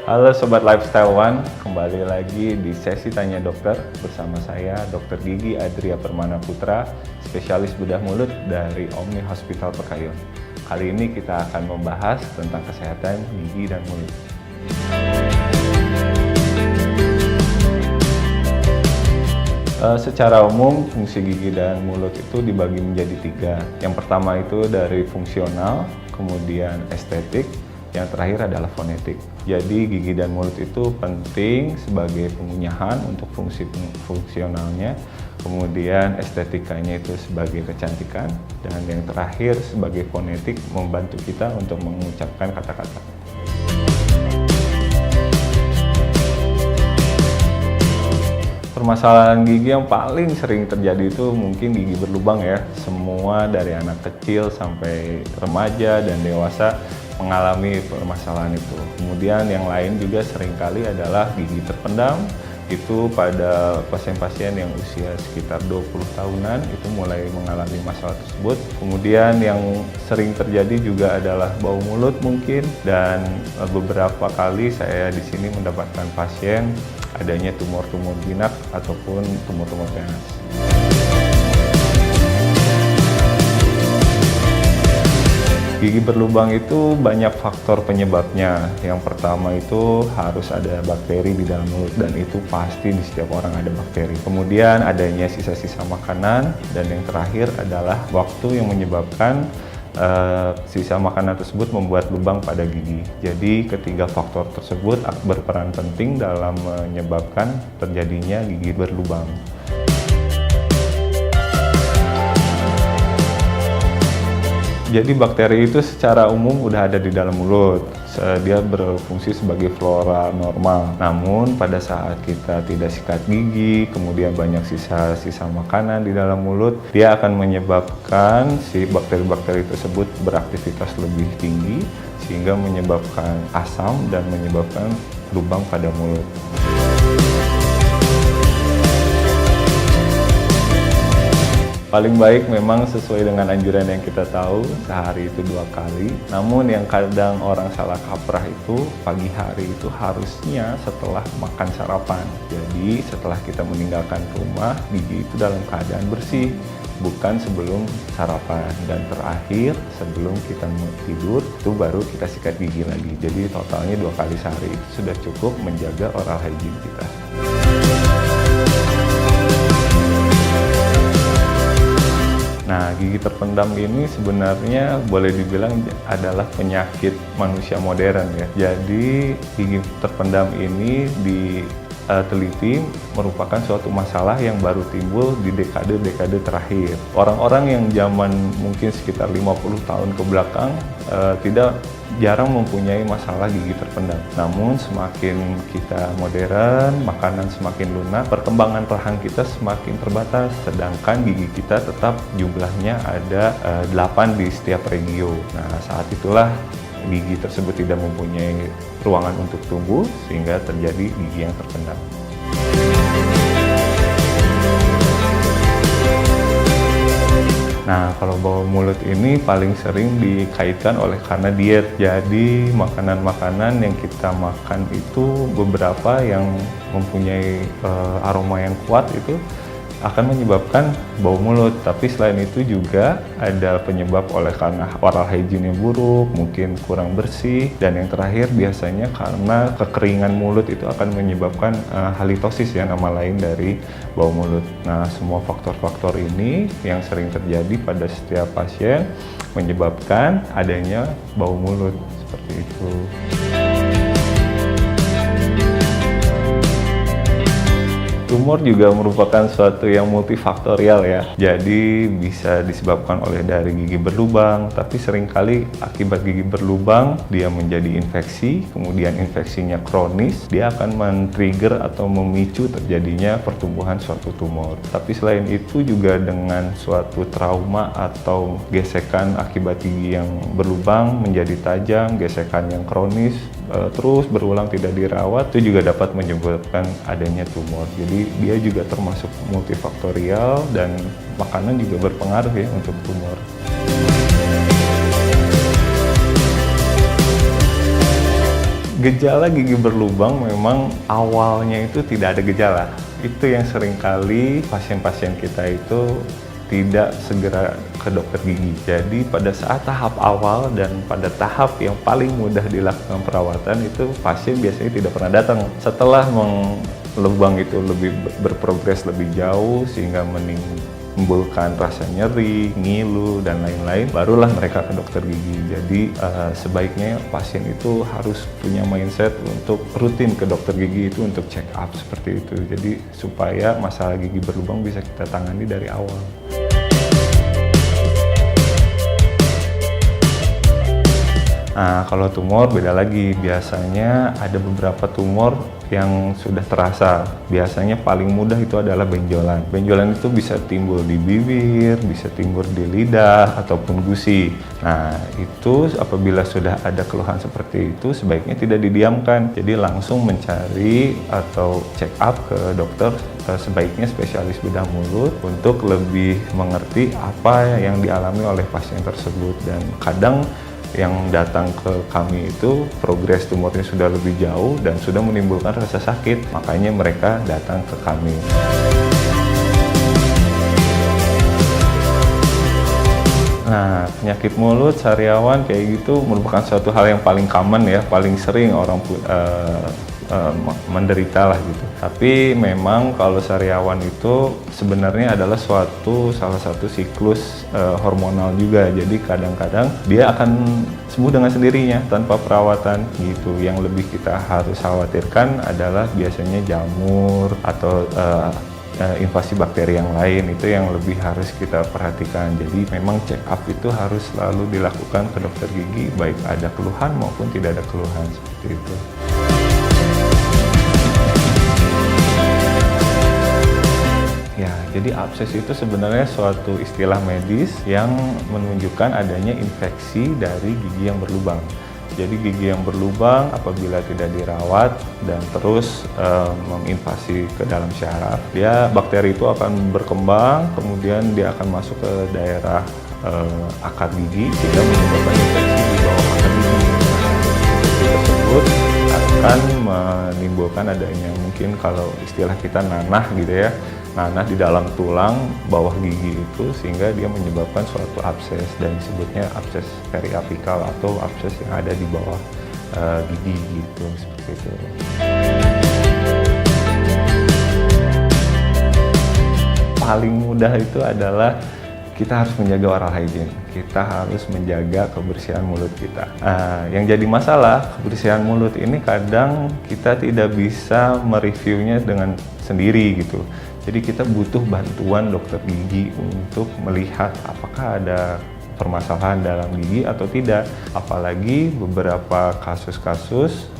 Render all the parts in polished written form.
Halo Sobat Lifestyle One, kembali lagi di sesi Tanya Dokter bersama saya Dr. Gigi Adria Permana Putra, spesialis bedah mulut dari Omni Hospital Pekayun. Kali ini kita akan membahas tentang kesehatan gigi dan mulut. Secara umum, fungsi gigi dan mulut itu dibagi menjadi tiga. Yang pertama itu dari fungsional, kemudian estetik, yang terakhir adalah fonetik. Jadi gigi dan mulut itu penting sebagai pengunyahan untuk fungsi fungsionalnya, kemudian estetikanya itu sebagai kecantikan, dan yang terakhir sebagai fonetik membantu kita untuk mengucapkan kata-kata. Permasalahan gigi yang paling sering terjadi itu mungkin gigi berlubang ya. Semua dari anak kecil sampai remaja dan dewasa mengalami permasalahan itu. Kemudian yang lain juga seringkali adalah gigi terpendam. Itu pada pasien-pasien yang usia sekitar 20 tahunan itu mulai mengalami masalah tersebut. Kemudian yang sering terjadi juga adalah bau mulut mungkin, dan beberapa kali saya di sini mendapatkan pasien adanya tumor-tumor jinak ataupun tumor-tumor ganas. Gigi berlubang itu banyak faktor penyebabnya. Yang pertama itu harus ada bakteri di dalam mulut, dan itu pasti di setiap orang ada bakteri. Kemudian adanya sisa-sisa makanan, dan yang terakhir adalah waktu yang menyebabkan sisa makanan tersebut membuat lubang pada gigi. Jadi ketiga faktor tersebut berperan penting dalam menyebabkan terjadinya gigi berlubang. Jadi bakteri itu secara umum udah ada di dalam mulut. Dia berfungsi sebagai flora normal. Namun pada saat kita tidak sikat gigi, kemudian banyak sisa-sisa makanan di dalam mulut, dia akan menyebabkan si bakteri-bakteri tersebut beraktivitas lebih tinggi, sehingga menyebabkan asam dan menyebabkan lubang pada mulut. Paling baik memang sesuai dengan anjuran yang kita tahu, sehari itu 2 kali. Namun yang kadang orang salah kaprah itu pagi hari itu harusnya setelah makan sarapan. Jadi setelah kita meninggalkan rumah, gigi itu dalam keadaan bersih, bukan sebelum sarapan. Dan terakhir sebelum kita mau tidur itu baru kita sikat gigi lagi. Jadi totalnya 2 kali sehari itu sudah cukup menjaga oral hygiene kita. Nah, gigi terpendam ini sebenarnya boleh dibilang adalah penyakit manusia modern ya. Jadi gigi terpendam ini diteliti merupakan suatu masalah yang baru timbul di dekade-dekade terakhir. Orang-orang yang zaman mungkin sekitar 50 tahun ke belakang jarang mempunyai masalah gigi terpendam. Namun semakin kita modern, makanan semakin lunak, perkembangan rahang kita semakin terbatas, sedangkan gigi kita tetap jumlahnya ada 8 di setiap regio. Nah, saat itulah gigi tersebut tidak mempunyai ruangan untuk tumbuh, sehingga terjadi gigi yang terpendam. Nah, kalau bau mulut ini paling sering dikaitkan oleh karena diet. Jadi makanan-makanan yang kita makan itu beberapa yang mempunyai aroma yang kuat itu akan menyebabkan bau mulut. Tapi selain itu juga ada penyebab oleh karena oral hygiene yang buruk, mungkin kurang bersih, dan yang terakhir biasanya karena kekeringan mulut itu akan menyebabkan halitosis ya, nama lain dari bau mulut. Nah, semua faktor-faktor ini yang sering terjadi pada setiap pasien menyebabkan adanya bau mulut seperti itu. Tumor juga merupakan suatu yang multifaktorial ya. Jadi bisa disebabkan oleh dari gigi berlubang, tapi seringkali akibat gigi berlubang dia menjadi infeksi, kemudian infeksinya kronis, dia akan men-trigger atau memicu terjadinya pertumbuhan suatu tumor. Tapi selain itu juga dengan suatu trauma atau gesekan akibat gigi yang berlubang menjadi tajam, gesekan yang kronis, terus berulang tidak dirawat, itu juga dapat menyebabkan adanya tumor. Jadi dia juga termasuk multifaktorial, dan makanan juga berpengaruh ya untuk tumor. Gejala gigi berlubang memang awalnya itu tidak ada gejala. Itu yang seringkali pasien-pasien kita itu tidak segera ke dokter gigi. Jadi pada saat tahap awal dan pada tahap yang paling mudah dilakukan perawatan itu pasien biasanya tidak pernah datang. Setelah lubang itu lebih berprogres lebih jauh sehingga menimbulkan rasa nyeri, ngilu, dan lain-lain, barulah mereka ke dokter gigi. Jadi sebaiknya pasien itu harus punya mindset untuk rutin ke dokter gigi itu untuk check up seperti itu. Jadi supaya masalah gigi berlubang bisa kita tangani dari awal. Nah, kalau tumor beda lagi. Biasanya ada beberapa tumor yang sudah terasa. Biasanya paling mudah itu adalah benjolan. Benjolan itu bisa timbul di bibir, bisa timbul di lidah, ataupun gusi. Nah, itu apabila sudah ada keluhan seperti itu, sebaiknya tidak didiamkan. Jadi langsung mencari atau check up ke dokter, sebaiknya spesialis bedah mulut, untuk lebih mengerti apa yang dialami oleh pasien tersebut. Dan kadang yang datang ke kami itu progres tumornya sudah lebih jauh dan sudah menimbulkan rasa sakit, makanya mereka datang ke kami. Nah, penyakit mulut, sariawan kayak gitu merupakan suatu hal yang paling common ya, paling sering orang menderita lah gitu. Tapi memang kalau sariawan itu sebenarnya adalah salah satu siklus hormonal juga. Jadi kadang-kadang dia akan sembuh dengan sendirinya tanpa perawatan gitu. Yang lebih kita harus khawatirkan adalah biasanya jamur atau invasi bakteri yang lain, itu yang lebih harus kita perhatikan. Jadi memang check up itu harus selalu dilakukan ke dokter gigi, baik ada keluhan maupun tidak ada keluhan, seperti itu. Ya, jadi abses itu sebenarnya suatu istilah medis yang menunjukkan adanya infeksi dari gigi yang berlubang. Jadi gigi yang berlubang apabila tidak dirawat dan terus menginvasi ke dalam syaraf, bakteri itu akan berkembang, kemudian dia akan masuk ke daerah akar gigi sehingga menyebabkan infeksi di bawah akar gigi. Infeksi tersebut akan menimbulkan adanya, mungkin kalau istilah kita nanah gitu ya, nanah di dalam tulang bawah gigi itu, sehingga dia menyebabkan suatu abses dan disebutnya abses periapikal atau abses yang ada di bawah gigi gitu, seperti itu. Paling mudah itu adalah kita harus menjaga oral hygiene, kita harus menjaga kebersihan mulut kita. Yang jadi masalah, kebersihan mulut ini kadang kita tidak bisa mereviewnya dengan sendiri gitu. Jadi kita butuh bantuan dokter gigi untuk melihat apakah ada permasalahan dalam gigi atau tidak. Apalagi beberapa kasus-kasus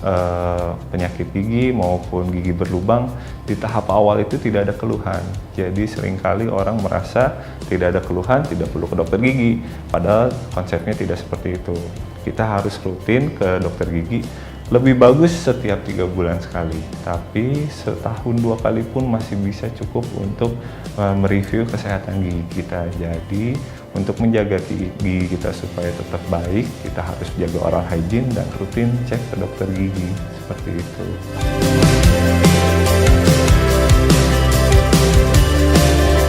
penyakit gigi maupun gigi berlubang di tahap awal itu tidak ada keluhan. Jadi seringkali orang merasa tidak ada keluhan, tidak perlu ke dokter gigi. Padahal konsepnya tidak seperti itu. Kita harus rutin ke dokter gigi. Lebih bagus setiap 3 bulan sekali, tapi setahun 2 kali pun masih bisa cukup untuk mereview kesehatan gigi kita. Jadi untuk menjaga gigi kita supaya tetap baik, kita harus jaga oral hygiene dan rutin cek ke dokter gigi, seperti itu.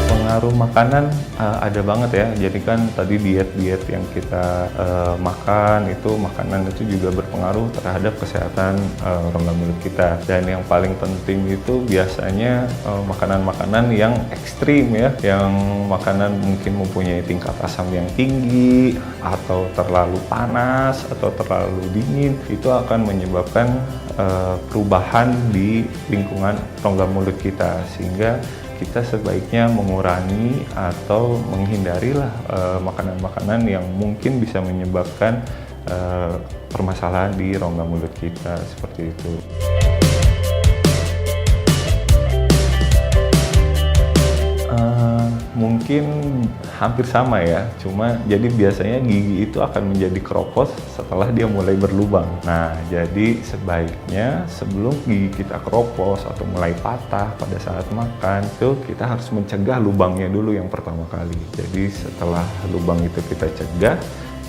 Pengaruh makanan ada banget ya. Jadi kan tadi diet-diet yang kita makan itu, makanan itu juga berpengaruh terhadap kesehatan rongga mulut kita. Dan yang paling penting itu biasanya makanan-makanan yang ekstrim ya, yang makanan mungkin mempunyai tingkat asam yang tinggi atau terlalu panas atau terlalu dingin, itu akan menyebabkan perubahan di lingkungan rongga mulut kita, sehingga kita sebaiknya mengurangi atau menghindarilah makanan-makanan yang mungkin bisa menyebabkan permasalahan di rongga mulut kita, seperti itu. Mungkin hampir sama ya, cuma jadi biasanya gigi itu akan menjadi keropos setelah dia mulai berlubang. Nah, jadi sebaiknya sebelum gigi kita keropos atau mulai patah pada saat makan, itu kita harus mencegah lubangnya dulu yang pertama kali. Jadi setelah lubang itu kita cegah,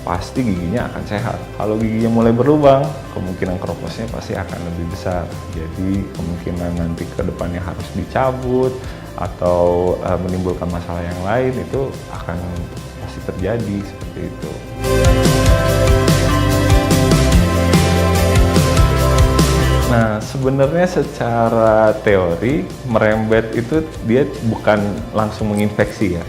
pasti giginya akan sehat. Kalau giginya mulai berlubang, kemungkinan keroposnya pasti akan lebih besar. Jadi kemungkinan nanti ke depannya harus dicabut atau menimbulkan masalah yang lain itu akan pasti terjadi seperti itu. Nah, sebenarnya secara teori merembet itu dia bukan langsung menginfeksi ya.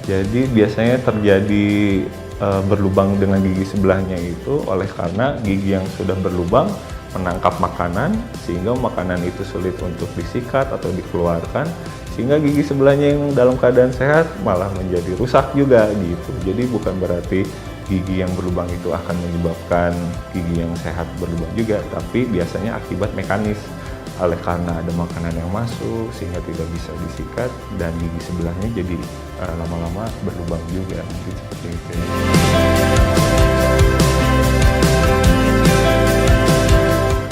Jadi biasanya terjadi berlubang dengan gigi sebelahnya itu oleh karena gigi yang sudah berlubang menangkap makanan sehingga makanan itu sulit untuk disikat atau dikeluarkan, sehingga gigi sebelahnya yang dalam keadaan sehat malah menjadi rusak juga gitu. Jadi bukan berarti gigi yang berlubang itu akan menyebabkan gigi yang sehat berlubang juga, tapi biasanya akibat mekanis oleh karena ada makanan yang masuk sehingga tidak bisa disikat dan gigi sebelahnya jadi lama-lama berlubang juga, mungkin seperti itu ya.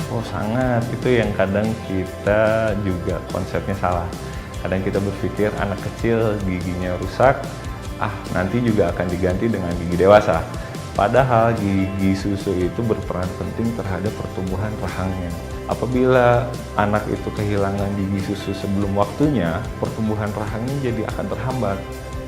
Oh sangat, itu yang kadang kita juga konsepnya salah. Kadang kita berpikir anak kecil giginya rusak, nanti juga akan diganti dengan gigi dewasa. Padahal gigi susu itu berperan penting terhadap pertumbuhan rahangnya. Apabila anak itu kehilangan gigi susu sebelum waktunya, pertumbuhan rahangnya jadi akan terhambat.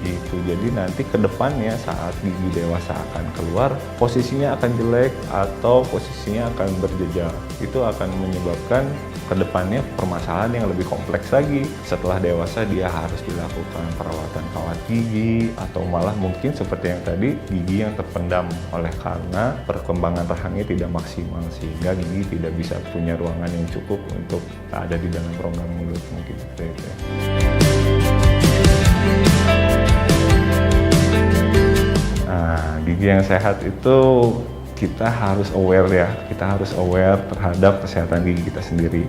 Gitu. Jadi nanti ke depannya saat gigi dewasa akan keluar, posisinya akan jelek atau posisinya akan berjejal. Itu akan menyebabkan ke depannya permasalahan yang lebih kompleks lagi. Setelah dewasa dia harus dilakukan perawatan kawat gigi atau malah mungkin seperti yang tadi gigi yang terpendam oleh karena perkembangan rahangnya tidak maksimal sehingga gigi tidak bisa punya ruangan yang cukup untuk ada di dalam rongga mulut, mungkin seperti itu. Gigi yang sehat itu kita harus aware ya, kita harus aware terhadap kesehatan gigi kita sendiri.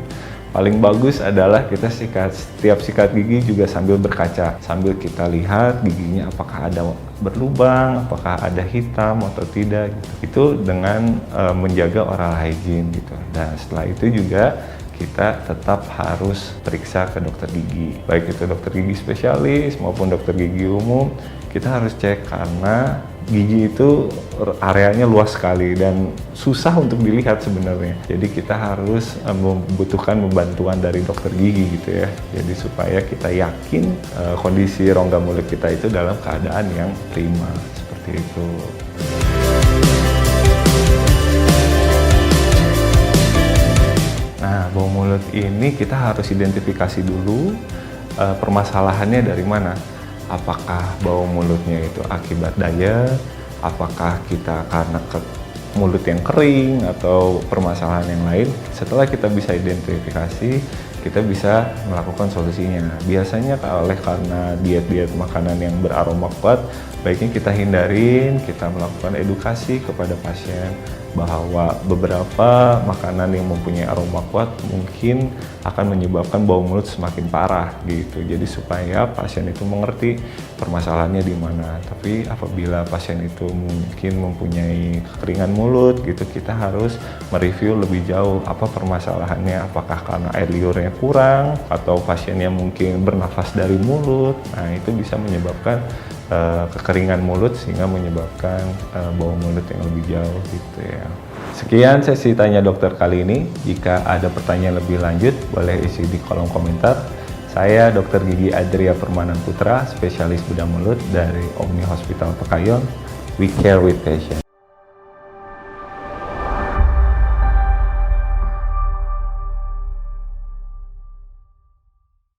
Paling bagus adalah kita setiap sikat gigi juga sambil berkaca, sambil kita lihat giginya apakah ada berlubang, apakah ada hitam atau tidak gitu. Itu dengan menjaga oral hygiene gitu. Dan setelah itu juga kita tetap harus periksa ke dokter gigi, baik itu dokter gigi spesialis maupun dokter gigi umum. Kita harus cek karena gigi itu areanya luas sekali dan susah untuk dilihat sebenarnya. Jadi kita harus membutuhkan bantuan dari dokter gigi gitu ya. Jadi supaya kita yakin kondisi rongga mulut kita itu dalam keadaan yang prima, seperti itu. Nah, bau mulut ini kita harus identifikasi dulu permasalahannya dari mana. Apakah bau mulutnya itu akibat diet, apakah kita karena mulut yang kering atau permasalahan yang lain. Setelah kita bisa identifikasi, kita bisa melakukan solusinya. Biasanya oleh karena diet-diet makanan yang beraroma kuat, baiknya kita hindarin, kita melakukan edukasi kepada pasien bahwa beberapa makanan yang mempunyai aroma kuat mungkin akan menyebabkan bau mulut semakin parah gitu. Jadi supaya pasien itu mengerti permasalahannya di mana. Tapi apabila pasien itu mungkin mempunyai kekeringan mulut gitu, kita harus mereview lebih jauh apa permasalahannya, apakah karena air liurnya kurang atau pasiennya mungkin bernafas dari mulut. Nah, itu bisa menyebabkan kekeringan mulut sehingga menyebabkan bau mulut yang lebih jauh gitu ya. Sekian sesi tanya dokter kali ini. Jika ada pertanyaan lebih lanjut boleh isi di kolom komentar. Saya Dr. Gigi Adria Permanan Putra, spesialis bedah mulut dari Omni Hospital Pekayon. We care with patient.